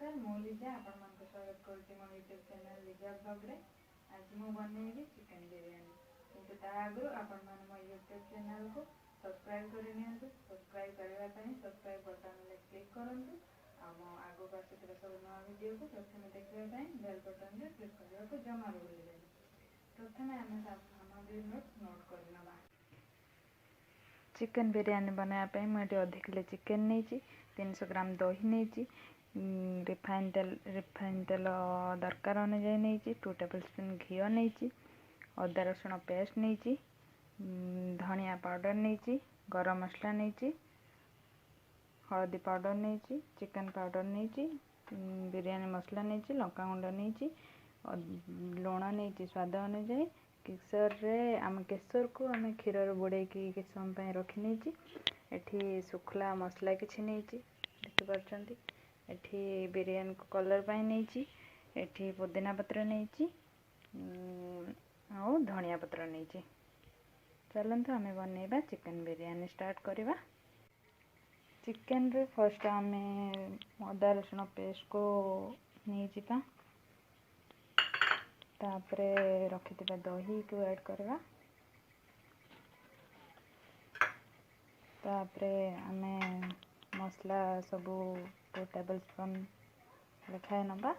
नमस्कार मु लिजा आपण स्वागत करुच्ची मो यूट्यूब चैनल लिजा ब्लॉग रे। आज मु बनैबी चिकन बिरयानी किंतु ता आगु आपण मन मो यूट्यूब चैनल को सब्सक्राइब करि नियंतु। सब्सक्राइब करबा पई सब्सक्राइब बटन रे क्लिक करंतु आ मो आगु आसीथिबा सब नवा वीडियो को प्रथमे देखिबा पई बेल बटन रे क्लिक करबा को जमा भूलिबेनी। प्रथमे आमे सामग्री नोट करनबा। चिकन बिरयानी बनाया पई मु एटी अधिक किलो चिकन नेची 300 ग्राम दही नेची रिफाइन तेल दरकार अनुजाई नहीं 2 टेबल स्पून घी नहीं अदा रसुण पेस्ट नहीं धनिया पाउडर नहीं गरम मसला नहीं हल्दी पाउडर नहीं चिकन पाउडर नहीं बिरयानी मसला नहीं लंका गुंड नहीं लुण नहीं स्वाद अनुजाई केसर को आम क्षीर बुड़े कि समय रखी नहीं एठी सुखला मसला किसी नहीं देखिपी एठी बिरयानी को कलर पाई नहीं एठी पुदीना पत्र नहीं और धनिया पत्र नहीं। चलते आम बनैबा चिकन बिरयानी स्टार्ट करवा। चिकन रे फर्स्ट आम अदा रसुण पेस्ट को नहीं जावा तापरे रखिथिबा दही को ऐड करवा तापरे आमे मसला सबू 2 टेबल स्पून लेखाए नबा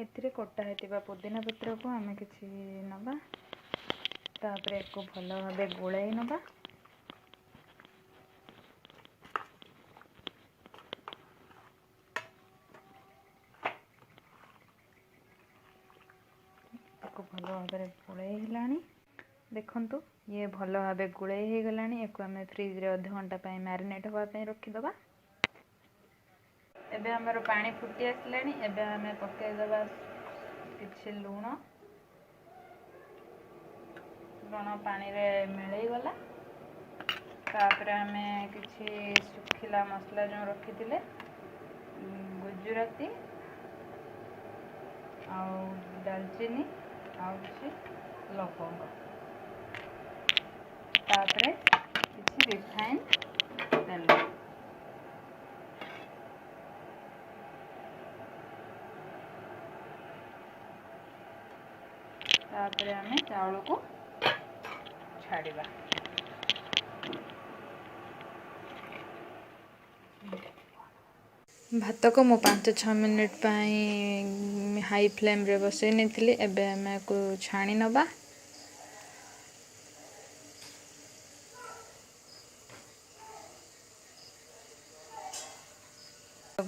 एथिरे कटा हेतिबा पुदीना पत्र को आमे किछि नबा तापरे को भलो भाबे गोळाई नबा को भलो भाबे गोळाई हिलानी देखंतु ये भलो भाबे गोळाई हे गलानी एको आमे फ्रिज रे आधा घंटा पई मैरिनेट होबा पई रखि दबा। एबे हमर पानी फुटी आसलानी एबे हमें पके दबा किछि लूण पानी रे मिलई गला तापरे हमें किछि सुखिला मसला जो रखी थिले गुजराती आ दालचीनी आ किछि लवंग तापरे किछि रिफाइन तेल तापरे हमें चावल को छाड़िबा। भात को मु 5-6 मिनिट पाई हाई फ्लेम रे बसई नहीं एबे हमें को छाणी नबा।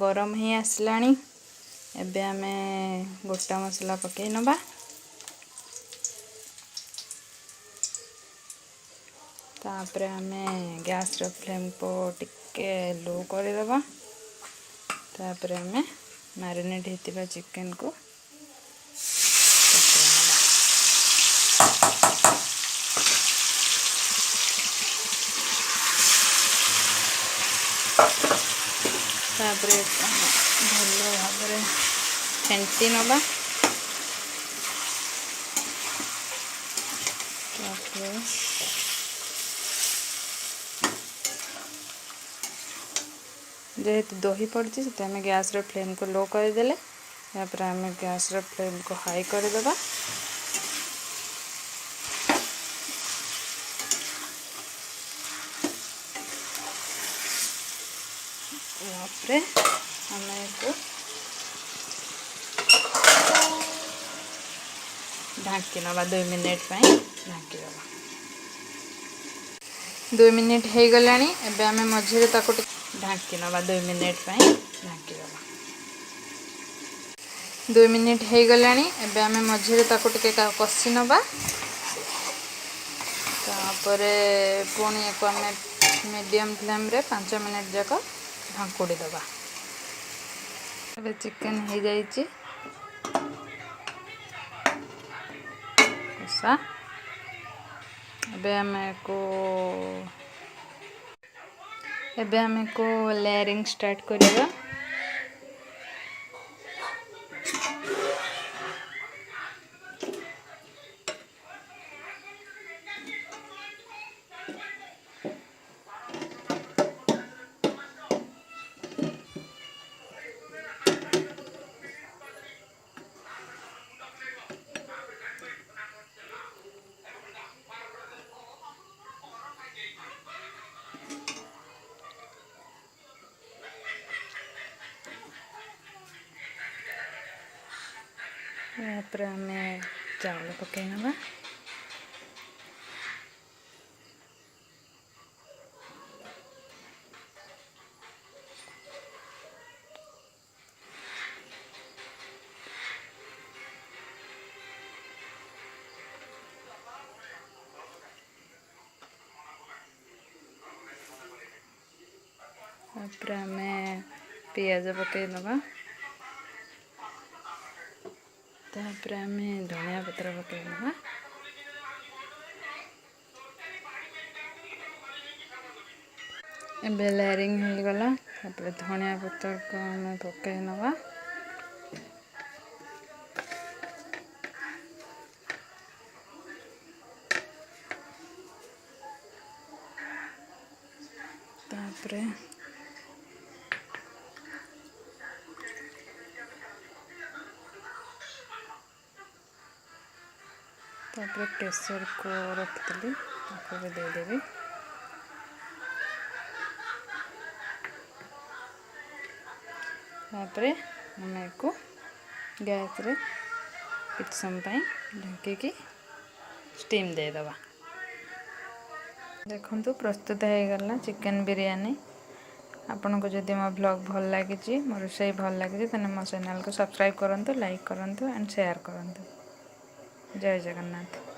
गरम ही आसलानी एबे हमें गोटा मसला पकई नबा तापरे हमें गैस रो फ्लेम को टिके लो कर देबा तापरे हमें मैरिनेट हेतिबा चिकन को तापरे भलो भाबरे फेंटी नबा तापरे जेहेतु दही पड़ी से आम गैस रो फ्लेम को लो करदेले आम गैस रो फ्लेम को हाई करदेबा। ढांकी नवा 2 मिनिट ढांकी दबा 2 मिनिट हो गलानी एबे आमे मझिरे ताको ढांकी नवा 2 मिनिट ढांकी दबा 2 मिनिट हो गलानी एबे आमे मझिरे ताको टिके कसी नबा तापरे पुणी एको आमे मीडियम फ्लेम रे 5 मिनिट जाक ढांकुड़ी दबा। एबे चिकन हो जाइए कषा एबे आमे को एबे हमें को लेयरिंग स्टार्ट करेगा। यापर आम चावल पकईनवा। यापर आम पियाज पकईनवा। तापर आम धनिया पत्र पकईनवा। एबे लेयरिंग हो गला। तापर धनिया पत्र को आम पकईनवा। तापर केसर को रखी भी देदेवी। तापर हमें को गैस रे कुछ समय ढंकी स्टीम दे दबा। देखो प्रस्तुत हो गला चिकन बिरयानी। आपन को जदि मो ब्लॉग भल लगी, मो रोषे भल लगी, तो मो चैनल को सब्सक्राइब करंतु, लाइक करंतु एंड शेयर करंतु। जय जगन्नाथ।